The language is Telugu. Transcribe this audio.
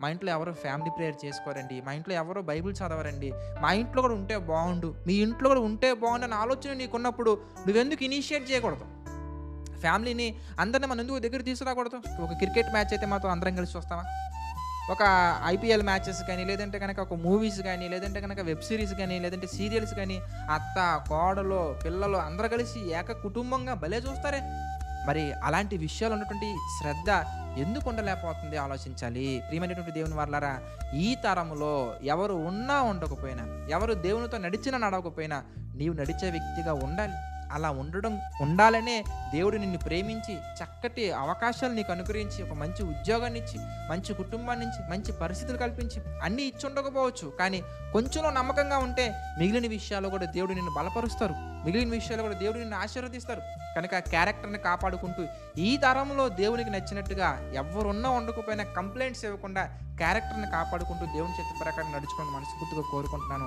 మా ఇంట్లో ఎవరు ఫ్యామిలీ ప్రేయర్ చేసుకోరండి, మా ఇంట్లో ఎవరు బైబిల్ చదవరండి, మా ఇంట్లో కూడా ఉంటే బాగుండు, మీ ఇంట్లో కూడా ఉంటే బాగుండు అనే ఆలోచన నీకున్నప్పుడు నువ్వెందుకు ఇనిషియేట్ చేయకూడదు? ఫ్యామిలీని అందరిని మనం ఎందుకు దగ్గర తీసుకురాకూడదు? ఒక క్రికెట్ మ్యాచ్ అయితే మాత్రం అందరం కలిసి చూస్తామా? ఒక ఐపీఎల్ మ్యాచెస్ కానీ, లేదంటే గనక ఒక మూవీస్ గానీ, లేదంటే గనక వెబ్ సీరీస్ గానీ, లేదంటే సీరియల్స్ గానీ, అత్త, కోడలు, పిల్లలు అందరూ కలిసి ఏక కుటుంబంగా భలే చూస్తారే! మరి అలాంటి విషయాలు ఉన్నటువంటి శ్రద్ధ ఎందుకు ఉండలేకపోతుంది ఆలోచించాలి. ప్రియమైనటువంటి దేవుని వారలారా, ఈ తరంలో ఎవరు ఉన్నా ఉండకపోయినా, ఎవరు దేవునితో నడిచినా నడవకపోయినా, నీవు నడిచే వ్యక్తిగా ఉండాలి. అలా ఉండాలనే దేవుడు నిన్ను ప్రేమించి, చక్కటి అవకాశాలు నీకు అనుగ్రహించి, ఒక మంచి ఉద్యోగాన్నిచ్చి, మంచి కుటుంబాన్నిచ్చి, మంచి పరిస్థితులు కల్పించి, అన్నీ ఇచ్చుండకపోవచ్చు. కానీ కొంచెంలో నమ్మకంగా ఉంటే మిగిలిన విషయాల్లో కూడా దేవుడు నిన్ను బలపరుస్తారు. మిగిలిన విషయాల్లో కూడా దేవుడు నిన్ను ఆశీర్వదిస్తారు. కనుక క్యారెక్టర్‌ని కాపాడుకుంటూ, ఈ తరంలో దేవునికి నచ్చినట్టుగా ఎవ్వరున్నా ఉండకపోయినా కంప్లెయింట్స్ ఇవ్వకుండా క్యారెక్టర్‌ని కాపాడుకుంటూ దేవుని చిత్త ప్రకారం నడుచుకోవాలని మనస్ఫూర్తిగా కోరుకుంటున్నాను.